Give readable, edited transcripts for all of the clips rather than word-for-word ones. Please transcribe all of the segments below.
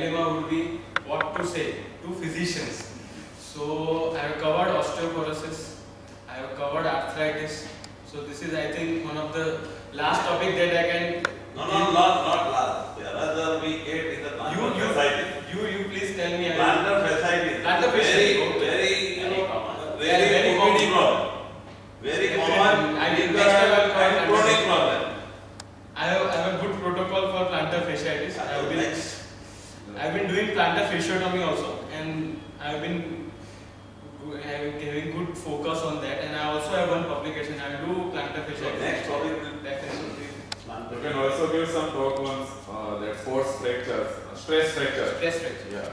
dilemma would be what to say to physicians. So I have covered osteoporosis, I have covered arthritis. So this is, I think, one of the last topic that I can. No, not last. The another we get is the plantar fasciitis. You please tell me. Plantar fasciitis. Plantar fasciitis. Very Very common problem. Very common. And chronic problem. I have a good protocol for plantar fasciitis. I've been doing plantar fasciotomy also, and I've been having good focus on that, and I also have one publication. I do plantar fasciitis. Next topic will definitely. You can also give some talk on that sports fractures, stress fracture. Stress fracture. Yeah.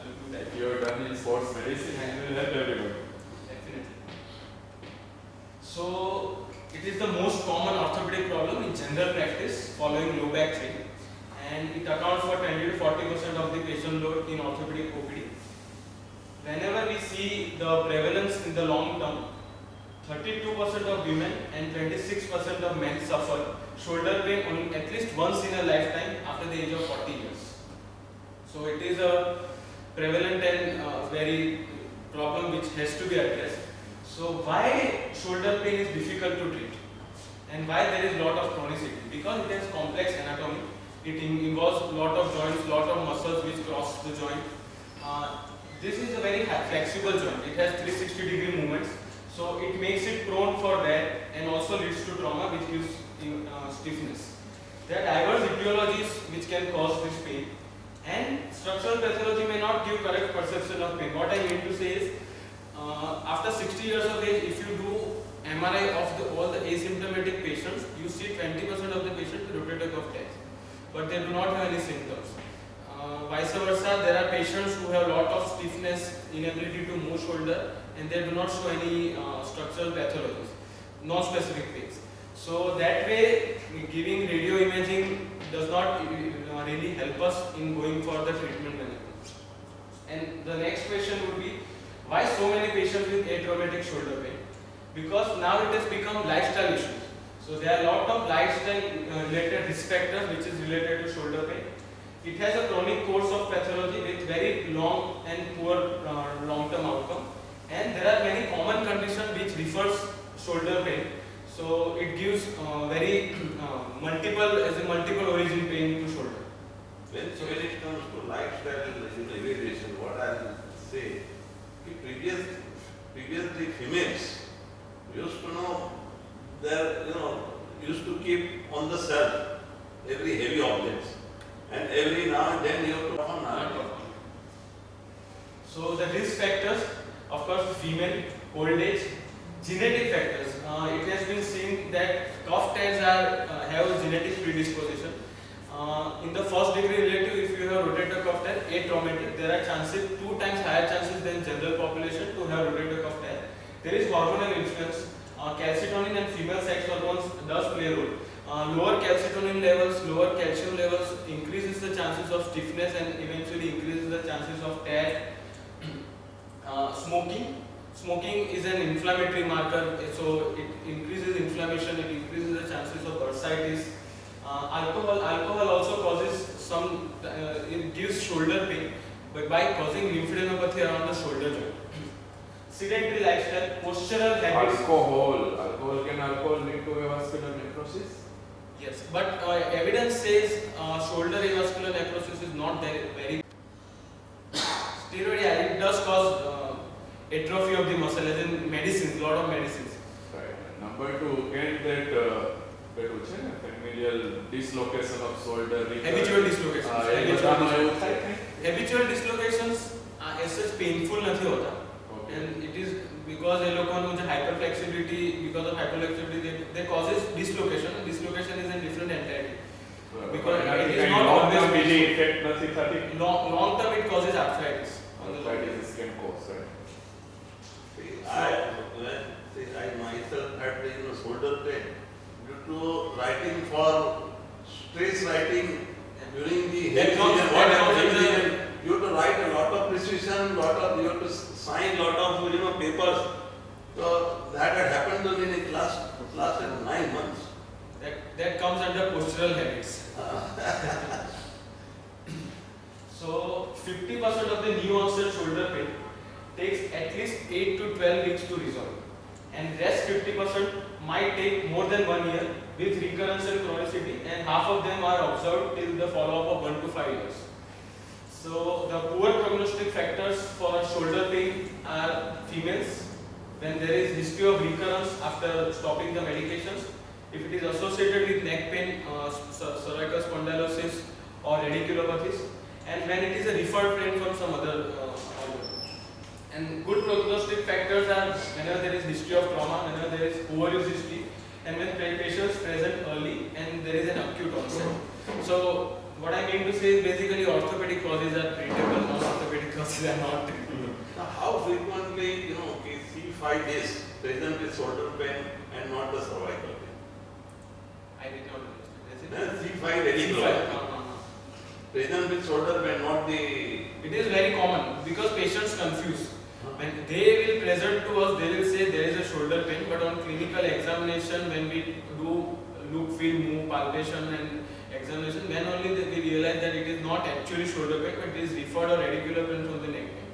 I'll do that. If you are done in sports medicine, and you will help everyone. Definitely. So it is the most common orthopedic problem in general practice following low back pain, and it accounts for 20 to 40% of the patient load in orthopedic OPD. Whenever we see the prevalence in the long term, 32% of women and 26% of men suffer shoulder pain only at least once in a lifetime after the age of 40 years. So it is a prevalent and very problem which has to be addressed. So why shoulder pain is difficult to treat, and why there is lot of chronicity? Because it has complex anatomy. It involves lot of joints, lot of muscles which cross the joint. This is a very flexible joint. It has 360-degree movements, so it makes it prone for wear and also leads to trauma, which gives stiffness. There are diverse etiologies which can cause this pain, and structural pathology may not give correct perception of pain. What I mean to say is, after 60 years of age, if you do MRI of all the asymptomatic patients, you see 20% of the patients with rotator cuff tears, but they do not have any symptoms. Vice versa, there are patients who have lot of stiffness, inability to move shoulder, and they do not show any structural pathologies, non-specific pains. So that way, giving radio imaging does not really help us in going for the treatment management. And the next question would be, why so many patients with atraumatic shoulder pain? Because now it has become lifestyle issues. So there are a lot of lifestyle related risk factors which is related to shoulder pain. It has a chronic course of pathology with very long and poor long-term outcome. And there are many common conditions which refers shoulder pain. So it gives very multiple origin pain to shoulder. When it comes to lifestyle evaluation, what I will say, previously females used to know their, used to keep on the shelf every heavy objects, and every now and then you have to perform. So the risk factors, of course, female, old age, genetic factors. It has been seen that cuff tears have a genetic predisposition. In the first degree relative, if you have rotator cuff tear, atraumatic, there are chances, 2 times higher chances than general population to have rotator cuff tear. There is hormonal influence. Calcitonin and female sex hormones does play a role. Lower calcitonin levels, lower calcium levels increases the chances of stiffness and eventually increases the chances of tear. Smoking is an inflammatory marker, so it increases inflammation, it increases the chances of bursitis. Alcohol also causes it gives shoulder pain, but by causing lymphadenopathy around the shoulder joint. Sedentary lifestyle, postural habits. Alcohol can lead to avascular necrosis? Yes, but evidence says shoulder avascular necrosis is not very. Steroid, it does cause atrophy of the muscle, as in medicines, lot of medicines. Right. Number 2, can that familial dislocation of shoulder? Habitual dislocations. Habitual dislocations as such painful નથી હોતા. And it is because એ લોકોનું જે hyperflexibility, because of hyperflexibility, they causes dislocation. And dislocation is a different entity. Because it is not always effect નથી થતી. Long term it causes arthritis. Arthritis can cause, right? I myself had shoulder pain due to writing for stress writing during the you have to write a lot of precision, you have to sign lot of papers. So that had happened to me in class lasted 9 months. That comes under postural habits. So 50% of the new onset shoulder pain takes at least 8 to 12 weeks to resolve, and rest 50% might take more than 1 year with recurrence and chronicity, and half of them are observed till the follow-up of 1 to 5 years. So the poor prognostic factors for shoulder pain are females, when there is history of recurrence after stopping the medications, if it is associated with neck pain, cervical spondylosis or radiculopathies, and when it is a referred pain from some other organ. And good prognostic factors are whenever there is history of trauma, whenever there is overuse history, and when patients present early and there is an acute onset. So what I mean to say is basically orthopedic causes are treatable, non-orthopedic causes are not treatable. Now, how frequently, C5 days present with shoulder pain and not the cervical pain? I did not understand. Is it? No, C5 radiculopathy. Present with shoulder pain, not the. It is very common because patients confuse. When they will present to us, they will say there is a shoulder pain, but on clinical examination, when we do look, feel, move, palpation and examination, then only we realize that it is not actually shoulder pain, but it is referred or radicular pain from the neck pain.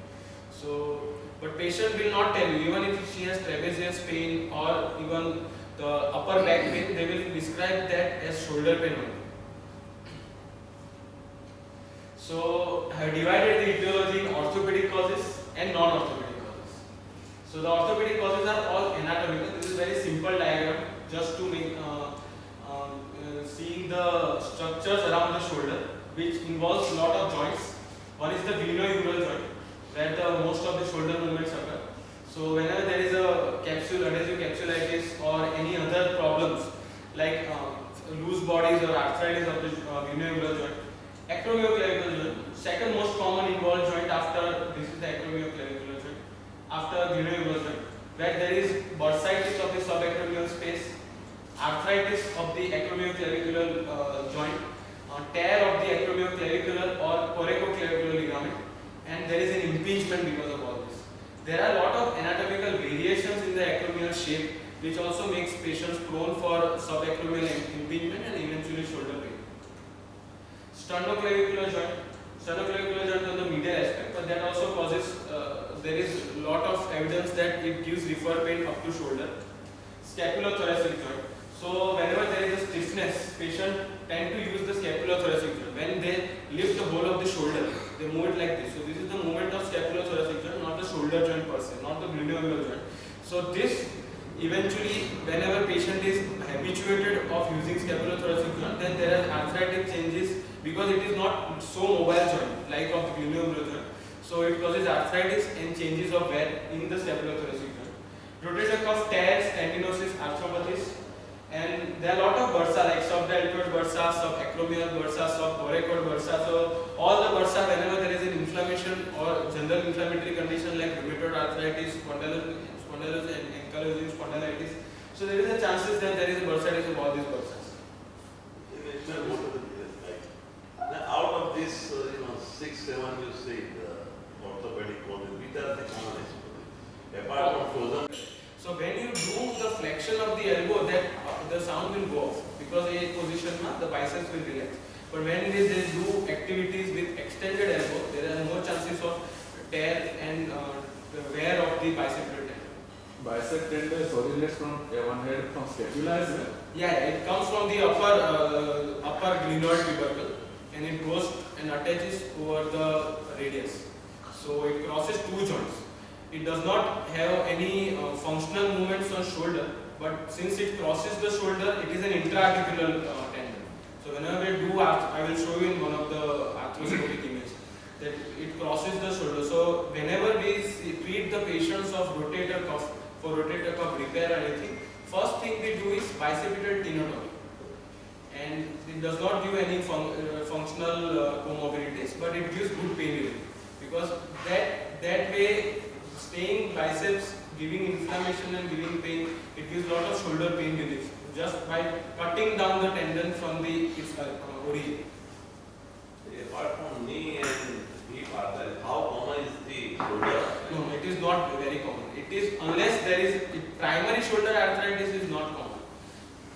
So, but patient will not tell you, even if she has trapezius pain or even the upper back pain, they will describe that as shoulder pain only. So, I have divided the etiology in orthopedic causes and non-orthopedic causes. So, the orthopedic causes are all anatomical. This is a very simple diagram just to make seeing the structures around the shoulder, which involves a lot of joints. One is the glenohumeral joint, where the most of the shoulder movements occur. So, whenever there is a adhesive capsulitis or any other problems like loose bodies or arthritis of the glenohumeral joint, acromioclavicular joint, second most common involved joint after this is the acromioclavicular joint, after glenohumeral joint, where there is bursitis of the subacromial space, arthritis of the acromioclavicular joint, tear of the acromioclavicular or coracoclavicular ligament, and there is an impingement because of all this. There are a lot of anatomical variations in the acromial shape, which also makes patients prone for subacromial impingement and eventually shoulder pain. Sternoclavicular joint on the medial aspect, but that also causes, there is a lot of evidence that it gives refer pain up to shoulder. Scapulothoracic joint. So whenever there is a stiffness, patient tend to use the scapulothoracic joint. When they lift the whole of the shoulder, they move it like this. So this is the movement of scapulothoracic joint, not the shoulder joint per se, not the glenohumeral joint. So this eventually, whenever patient is habituated of using scapulothoracic joint, then there are arthritic changes because it is not so mobile joint like of the glenohumeral joint. So it causes arthritis and changes of wear in the scapulothoracic joint. Rotator cuff tears, tendinosis, arthropathies, and there are a lot of bursa like subdeltoid bursa, subacromial bursa, subcoracoid bursa. So all the bursa, whenever there is an inflammation or general inflammatory condition like rheumatoid arthritis, spondylosis and ankylosing spondylitis, so there is a chances that there is a bursitis of all these bursas. Now, out of this, 6, 7 you say the orthopedic causes, which are the commonest? Apart from frozen. So when you do the flexion of the elbow, that the sound will go off because a position the biceps will relax. But when they do activities with extended elbow, there are more chances of tear and wear of the biceps tendon. Bicep tendon originates from one head from scapula as well? Yeah, it comes from the upper glenoid tubercle and it goes and attaches over the radius. So it crosses two joints. It does not have any functional movements on shoulder, but since it crosses the shoulder, it is an intra-articular tendon. So whenever we do, I will show you in one of the arthroscopic images that it crosses the shoulder. So whenever we treat the patients of rotator cuff for rotator cuff repair or anything, first thing we do is bicipital tenotomy, and it does not give any functional comorbidities, but it gives good pain relief because that way. Staying biceps, giving inflammation and giving pain, it gives a lot of shoulder pain relief just by cutting down the tendon from its origin. Apart from knee and hip arthritis, how common is the shoulder? No, it is not very common. It is unless there is primary shoulder arthritis is not common.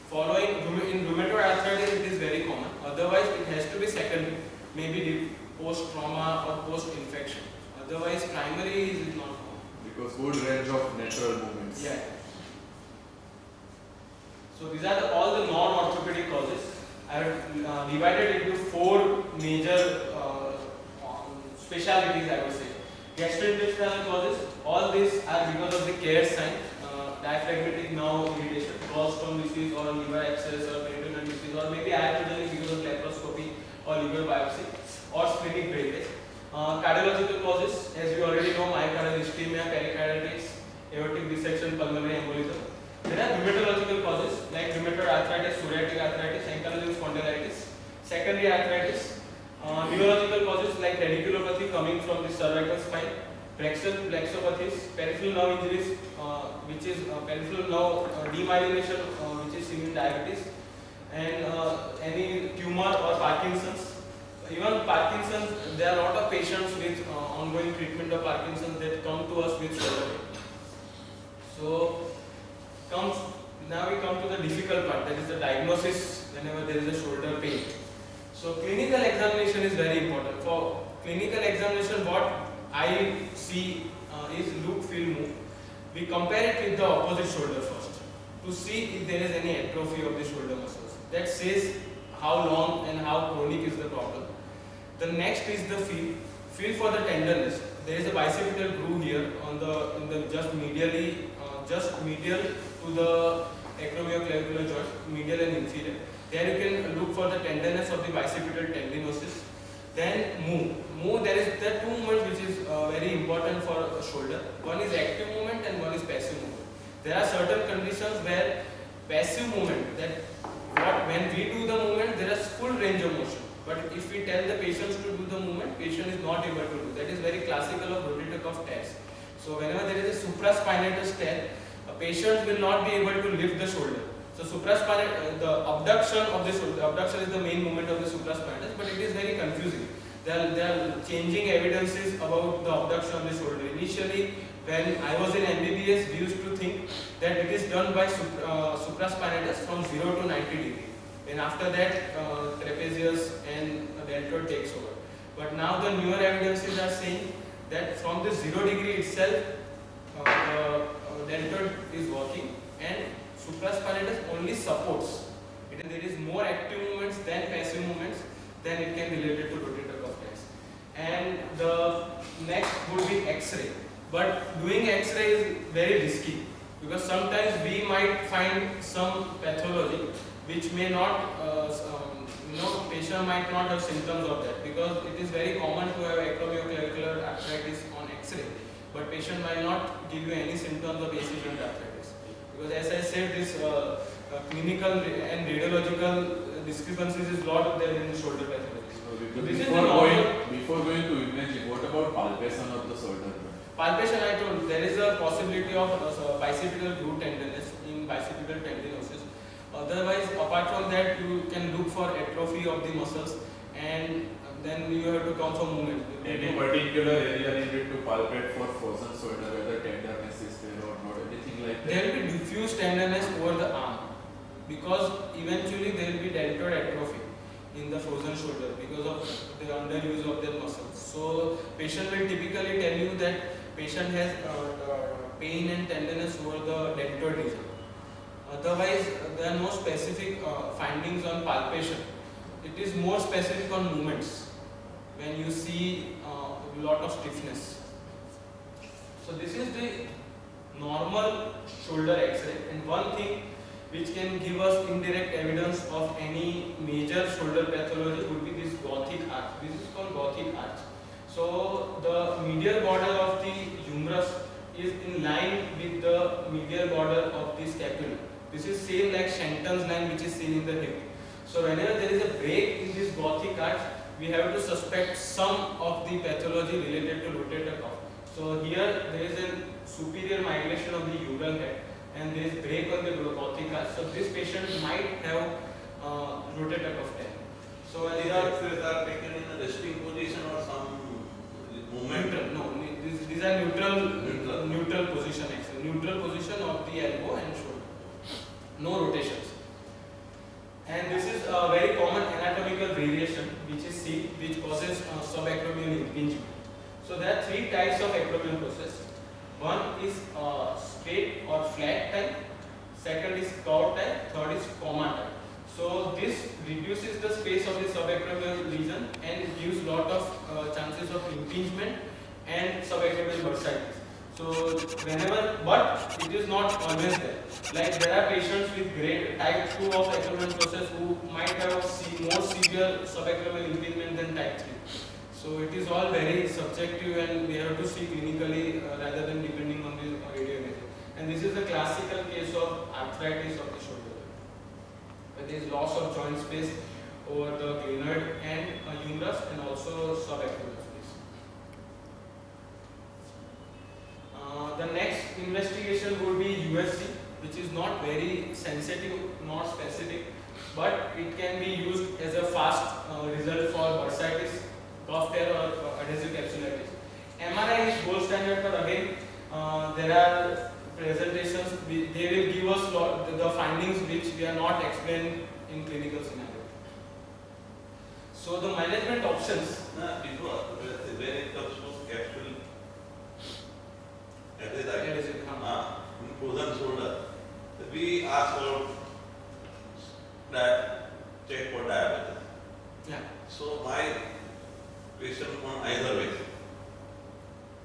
Following in rheumatoid arthritis, it is very common. Otherwise, it has to be secondary. maybe post-trauma or post-infection. Otherwise, primary is not common. Because good range of natural movements. Yeah. So these are all the non-orthopedic causes. I have divided into 4 major specialties, I would say. Gastrointestinal causes, all these are because of the Care sign, diaphragmatic nerve irritation, gallstone disease or liver abscess or peritoneal disease, or maybe iatrogenic because of laparoscopy or liver biopsy or splenic breakage. Cardiological causes, as you already know, myocardial ischemia, pericarditis, aortic dissection, pulmonary embolism. There are rheumatological causes like rheumatoid arthritis, psoriatic arthritis, ankylosing spondylitis, secondary arthritis. Neurological causes like radiculopathy coming from the cervical spine, plexal plexopathies, peripheral nerve injuries, which is peripheral nerve demyelination, which is seen in diabetes, and any tumor or Parkinson's. Even Parkinson's, there are a lot of patients with ongoing treatment of Parkinson's that come to us with shoulder pain. So, now we come to the difficult part, that is the diagnosis whenever there is a shoulder pain. So, clinical examination is very important. For clinical examination, what I see is look, feel, move. We compare it with the opposite shoulder first to see if there is any atrophy of the shoulder muscles. That says how long and how chronic is the problem. The next is the feel. Feel for the tenderness. There is a bicipital groove here on the just medial to the acromioclavicular joint, medial and inferior. There you can look for the tenderness of the bicipital tendinosis. Then move. There are 2 movements which is very important for a shoulder. One is active movement and one is passive movement. There are certain conditions where passive movement, that when we do the movement, there is full range of motion. But if we tell the patients to do the movement, patient is not able to do. That is very classical of rotator cuff tears. So whenever there is a supraspinatus tear, a patient will not be able to lift the shoulder. So supraspinatus, the abduction of the shoulder, abduction is the main movement of the supraspinatus, but it is very confusing. There are changing evidences about the abduction of the shoulder. Initially, when I was in MBBS, we used to think that it is done by supraspinatus from 0 to 90 degree. And after that, trapezius and deltoid takes over. But now the newer evidences are saying that from the 0 degree itself, the deltoid is working and supraspinatus only supports. There is more active movements than passive movements, then it can be related to rotator cuff tears. And the next would be X-ray. But doing X-ray is very risky because sometimes we might find some pathology which may not, patient might not have symptoms of that, because it is very common to have acromioclavicular arthritis on X-ray, but patient might not give you any symptoms of AC joint arthritis. Because as I said, this clinical and radiological discrepancies is lot there in the shoulder pathology. So Before going to imaging, what about palpation of the shoulder? Palpation, I told, there is a possibility of bicipital groove tenderness in bicipital tendinosis. Otherwise, apart from that, you can look for atrophy of the muscles, and then you have to come for movement. Any particular area needed to palpate for frozen shoulder, whether tenderness is there or not, anything like that? There will be diffuse tenderness over the arm, because eventually there will be deltoid atrophy in the frozen shoulder because of the underuse of their muscles. So, patient will typically tell you that patient has pain and tenderness over the deltoid region. Otherwise, there are no specific findings on palpation. It is more specific on movements when you see a lot of stiffness. So this is the normal shoulder X-ray, and one thing which can give us indirect evidence of any major shoulder pathology would be this Gothic arch. This is called Gothic arch. So the medial border of the humerus is in line with the medial border of the scapula. This is same like Shenton's line which is seen in the hip. So whenever there is a break in this Gothic arch, we have to suspect some of the pathology related to rotator cuff. So here there is a superior migration of the humeral head and there is break on the Gothic arch. So this patient might have rotator cuff tear. So These are taken in a resting position or some movement? neutral, no, these are neutral position actually. Neutral position of the elbow and shoulder. No rotations. And this is a very common anatomical variation which is C, which causes subacromial impingement. So there are three types of acromial process. One is straight or flat type, second is curved type, third is comma type. So this reduces the space of the subacromial region and gives lot of chances of impingement and subacromial bursitis. So whenever, but it is not always there. Like there are patients with grade type 2 of acromial process who might have more severe subacromial impingement than type 3. So it is all very subjective and we have to see clinically rather than depending on the radio imaging. And this is a classical case of arthritis of the shoulder, where there is loss of joint space over the glenoid and humerus and also subacromial space. The next investigation would be USC, which is not very sensitive, not specific, but it can be used as a fast result for bursitis, cuff tear or adhesive capsulitis. MRI is gold standard, but again there are presentations, they will give us the findings which we are not explained in clinical scenario. So the management options. Before, when it comes to capsule, Adhesive, in frozen shoulder, we ask for that check for diabetes. Yeah. So my question on either way.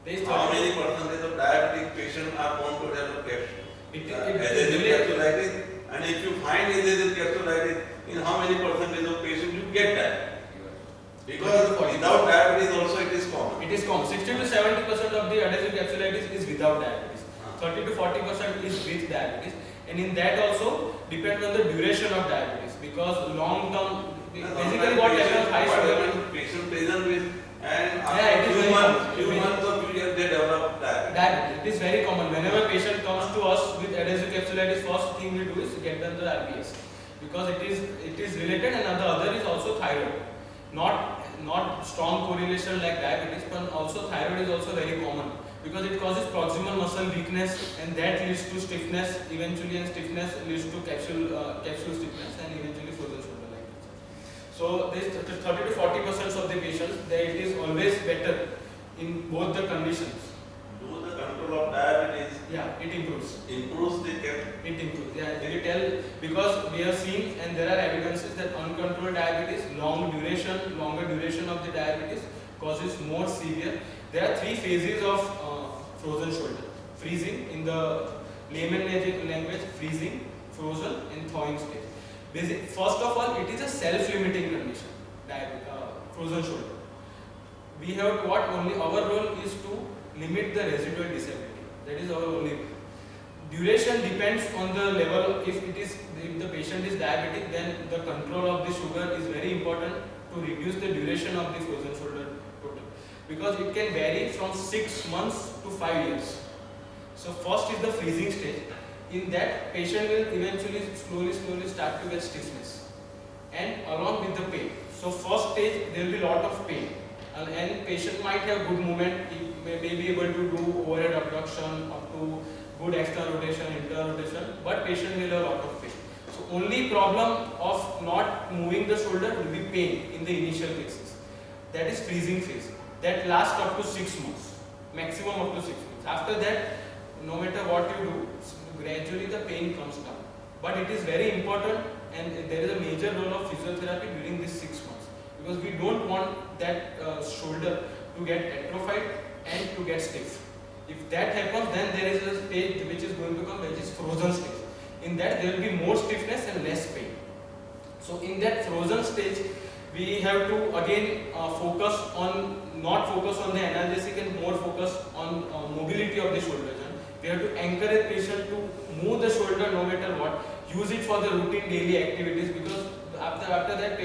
There is How many percentage of diabetic patients are prone to develop adhesive it capsulitis? And if you find adhesive capsulitis, in how many percentage of patients you get that? Because without diabetes also it is common. It is common. 60 to 70% of the adhesive capsulitis is without diabetes. 30 to 40% is with diabetes. And in that also depends on the duration of diabetes. Because long term, basically what happens, high sugar. Patient present with and Yeah, it is very common. few months or few years they develop diabetes. Diabetes. It is very common. Whenever patient comes to us with adhesive capsulitis, first thing we do is get them the RBS. Because it is related, and the other is also thyroid. Not strong correlation like diabetes, but also thyroid is also very common because it causes proximal muscle weakness and that leads to stiffness eventually, and stiffness leads to capsule stiffness and eventually frozen shoulder like this. So this 30 to 40% of the patients, that it is always better in both the conditions. Do the control of diabetes Yeah, it improves. improves the cap? It improves. Yeah, they will tell, because we have seen and there are evidences that uncontrolled diabetes, longer duration of the diabetes causes more severe. There are three phases of frozen shoulder. Freezing, in the layman language, freezing, frozen and thawing stage. First of all, it is a self-limiting condition, frozen shoulder. We have to, our role is to limit the residual disability. That is our only role. Duration depends on the level. If the patient is diabetic, then the control of the sugar is very important to reduce the duration of the frozen shoulder total. Because it can vary from 6 months to 5 years. So first is the freezing stage. In that, patient will eventually slowly start to get stiffness and along with the pain. So first stage there will be lot of pain, and patient might have good movement. He may be able to do overhead abduction up to good external rotation, internal rotation, but patient will have a lot of pain. So only problem of not moving the shoulder will be pain in the initial cases. That is freezing phase. That lasts up to 6 months, maximum up to 6 months. After that, no matter what you do, gradually the pain comes down. But it is very important, and there is a major role of physiotherapy during these 6 months, because we don't want that shoulder to get atrophied and to get stiff. If that happens, then there is a stage which is going to come, which is frozen stage. In that, there will be more stiffness and less pain. So in that frozen stage, we have to again not focus on the analgesic and more focus on mobility of the shoulder joint. We have to encourage patient to move the shoulder no matter what. Use it for the routine daily activities, because after that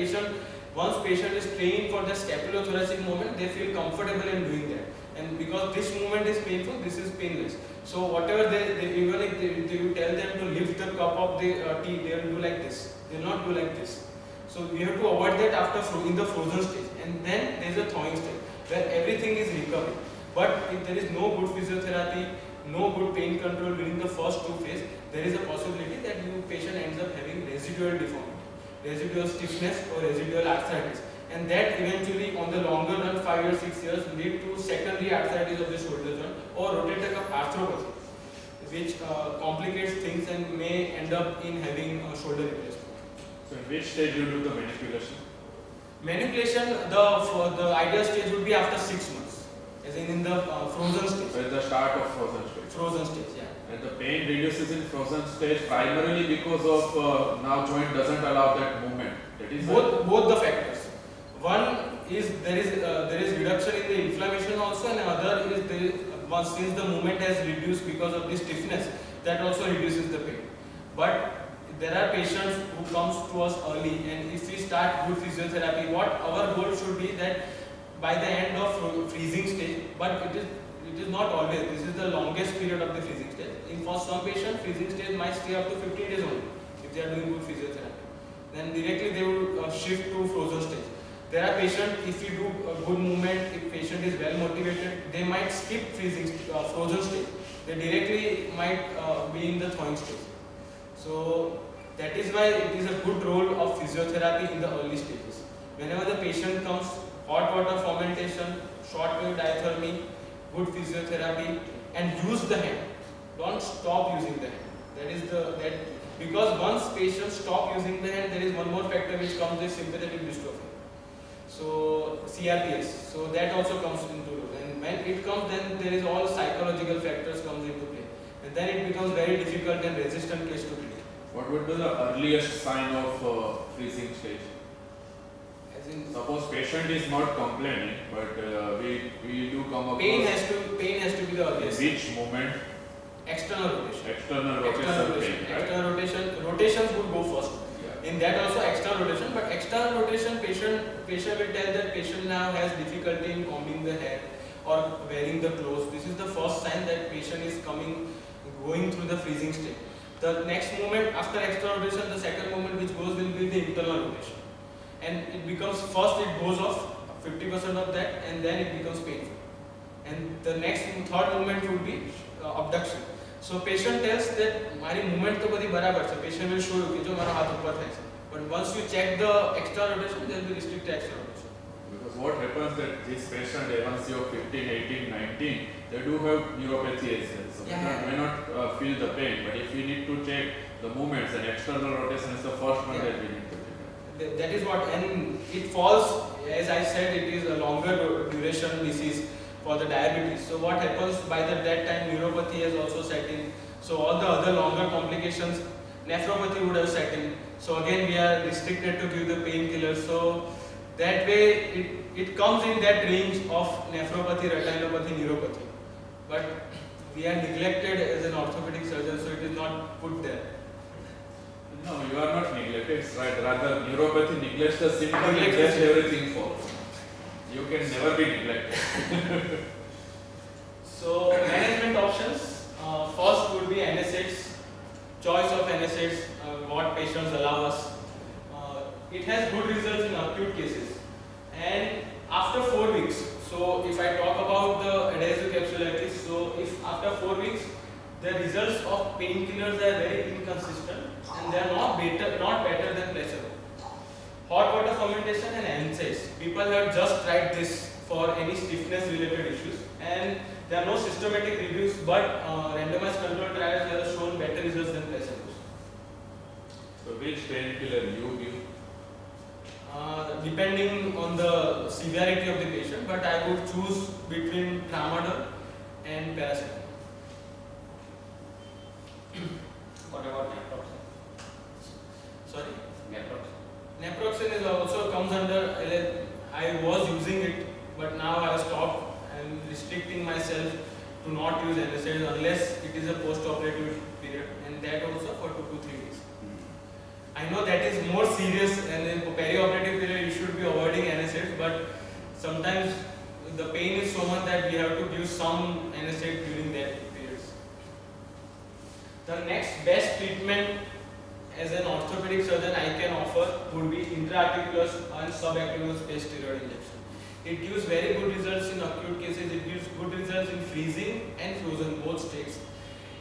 once patient is trained for the scapulothoracic movement, they feel comfortable in doing that. And because this movement is painful, this is painless. So whatever even if you tell them to lift the cup of the tea, they will do like this. They will not do like this. So we have to avoid that in the frozen stage. And then there is a thawing stage where everything is recovering. But if there is no good physiotherapy, no good pain control during the first 2 phases, there is a possibility that the patient ends up having residual deformity. residual stiffness or residual arthritis, and that eventually on the longer run 5 or 6 years lead to secondary arthritis of the shoulder joint or rotator cuff arthropathy, which complicates things and may end up in having a shoulder replacement. So in which stage you do the manipulation? Manipulation, the ideal stage would be after 6 months, as in the frozen So stage. at the start of frozen stage. Frozen stage, yeah. And the pain reduces in frozen stage primarily because of now joint doesn't allow that movement. That is Both the factors. One is there is reduction in the inflammation also, and another is since the movement has reduced because of the stiffness, that also reduces the pain. But there are patients who comes to us early, and if we start good physiotherapy, what our goal should be that by the end of freezing stage, but it is not always. This is the longest period of the freezing stage. For some patients, freezing stage might stay up to 15 days only if they are doing good physiotherapy. Then directly they will shift to frozen stage. There are patients, if you do a good movement, if patient is well motivated, they might skip frozen stage. They directly might be in the thawing stage. So that is why it is a good role of physiotherapy in the early stages. Whenever the patient comes, hot water fermentation, short wave diathermy, good physiotherapy, and use the hand. Don't stop using the hand. Because once patients stop using the hand, there is one more factor which comes with sympathetic dystrophy. So CRPS. So that also comes into role. And when it comes, then there is all psychological factors comes into play. And then it becomes very difficult and resistant case to treat. what would be the earliest sign of freezing stage? As in, Suppose patient is not complaining, but we do come across pain has to be the earliest. which moment External rotation. external rotation pain, right? External rotation. Rotations would go first. Yeah. In that also external rotation, but external rotation, patient will tell that patient now has difficulty in combing the hair or wearing the clothes. This is the first sign that patient is going through the freezing state. The next moment after external rotation, the second moment which goes will be the internal rotation, and it becomes first it goes off 50% of that, and then it becomes painful. And the third moment would be abduction. So patient tells that मारी movement तो बड़ी बराबर है. Patient will show you कि जो हमारा हाथ ऊपर था ऐसे. But once you check the external rotation, there will be restricted external rotation. Because what happens that this patient, A1C of 15, 18, 19, they do have neuropathy as well. So Yeah. may not feel the pain, but if we need to check the movements, and external rotation is the first one Yeah. that we need to check. That is what, and it falls, as I said, it is a longer duration disease for the diabetes. So what happens by that time, neuropathy has also set in. So all the other longer complications, nephropathy would have set in. So again we are restricted to give the painkillers. So that way it comes in that range of nephropathy, retinopathy, neuropathy. But we are neglected as an orthopedic surgeon, so it is not put there. No, you are not neglected, it's right. Rather, neuropathy neglects the symptom and Neglects the just symptom. everything falls. You can never be neglected. So management options, first would be NSAIDs, choice of NSAIDs, what patients allow us. It has good results in acute cases, and after 4 weeks, so if I talk about the adhesive capsulitis, so if after 4 weeks the results of painkillers are very inconsistent and they are not better than placebo. Hot water fermentation and NSAIDs. People have just tried this for any stiffness related issues, and there are no systematic reviews, but randomized controlled trials have shown better results than placebos. So which painkiller you give? Depending on the severity of the patient, but I would choose between tramadol and paracetamol. What about naproxen? Sorry? Naproxen. Naproxen is also comes under, I was using it, but now I have stopped. I am restricting myself to not use NSAIDs unless it is a post-operative period, and that also for 2 to 3 weeks. I know that is more serious, and in peri-operative period you should be avoiding NSAIDs, but sometimes the pain is so much that we have to give some NSAID during that periods. The next best treatment as an orthopedic surgeon I can offer would be intra-articular and subacute space steroid injection. It gives very good results in acute cases. It gives good results in freezing and frozen, both states.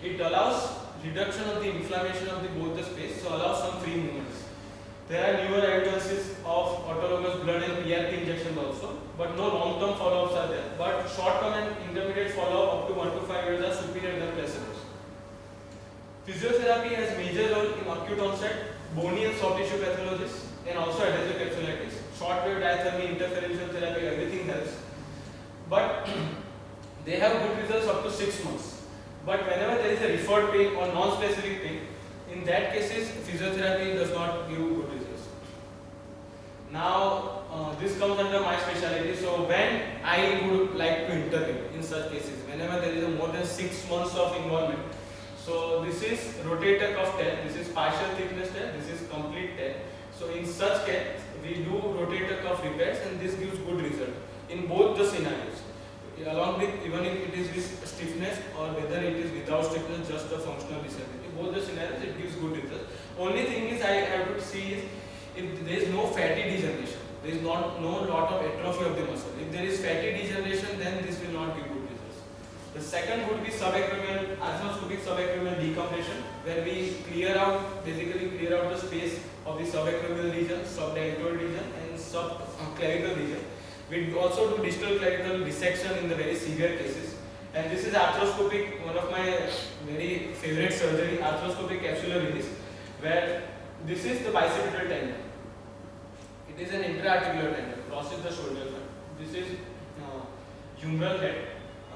It allows reduction of the inflammation of both the space, so allows some free movements. There are newer evidences of autologous blood and PRP injections also, but no long-term follow-ups are there. But short-term and intermediate follow-up up to 1 to 5 years are superior than placebos. Physiotherapy has major role in acute onset, bony and soft tissue pathologies, and also adhesive capsulitis. Short-wave diathermy, interferential therapy, everything helps. But they have good results up to 6 months. But whenever there is a referred pain or non-specific pain, in that cases, physiotherapy does not give good results. Now, this comes under my specialty. So, when I would like to intervene in such cases, whenever there is a more than 6 months of involvement. So, this is rotator cuff tear, this is partial thickness tear, this is complete tear. So, in such case, we do rotator cuff repairs, and this gives good result in both the scenarios. Along with, even if it is with stiffness or whether it is without stiffness, just a functional disability, both the scenarios it gives good results. Only thing is I have to see is if there is no fatty degeneration, there is no lot of atrophy of the muscle. If there is fatty degeneration, then this will not give good results. The second would be subacromial, arthroscopic subacromial decompression, where we basically clear out the space of the subacromial region, subdeltoid region, and subclavicle region. We also do distal clavicle dissection in the very severe cases. And this is arthroscopic, one of my very favorite surgery, arthroscopic capsular release, where this is the bicipital tendon. It is an intra-articular tendon, crosses the shoulder joint. This is humeral head,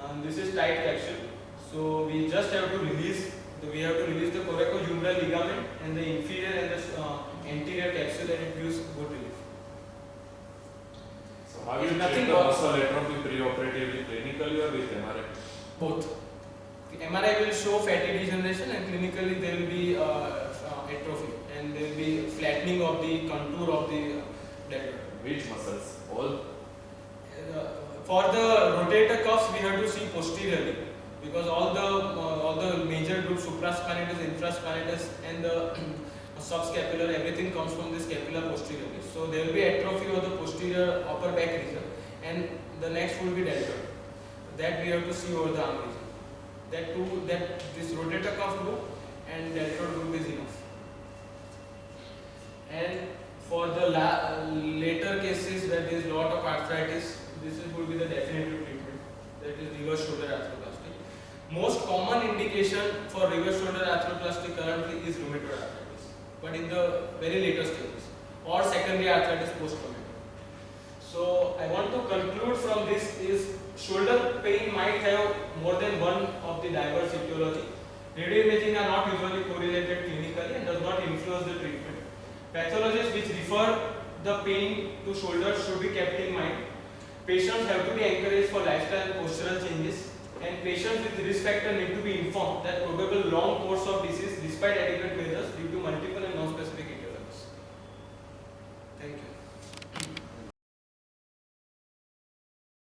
and this is tight capsule. So we just have to release the coracohumeral ligament and the inferior and the anterior capsule, and it gives good relief. So how you If check nothing the more- muscle atrophy pre-operatively, clinically or with MRI? Both. The MRI will show fatty degeneration, and clinically there will be atrophy, and there will be flattening of the contour of the deltoid. Which muscles? All? For the rotator cuffs, we have to see posteriorly, because all the major groups, supraspinatus, infraspinatus, and the subscapular, everything comes from the scapula posteriorly. So there will be atrophy of the posterior upper back region, and the next will be deltoid. That we have to see over the arm region. That this rotator cuff group and deltoid group is enough. And for the later cases where there is lot of arthritis, this will be the definitive treatment. That is reverse shoulder arthroplasty. Most common indication for reverse shoulder arthroplasty currently is rheumatoid arthritis, but in the very later stages, or secondary arthritis post-rheumatoid. So I want to conclude from this is shoulder pain might have more than one of the diverse etiology. Radio imaging are not usually correlated clinically and does not influence the treatment. Pathologies which refer the pain to shoulder should be kept in mind. Patients have to be encouraged for lifestyle and postural changes, and patients with risk factor need to be informed that probable long course of disease despite adequate measures due to multiple and non-specific etiologies. Thank you.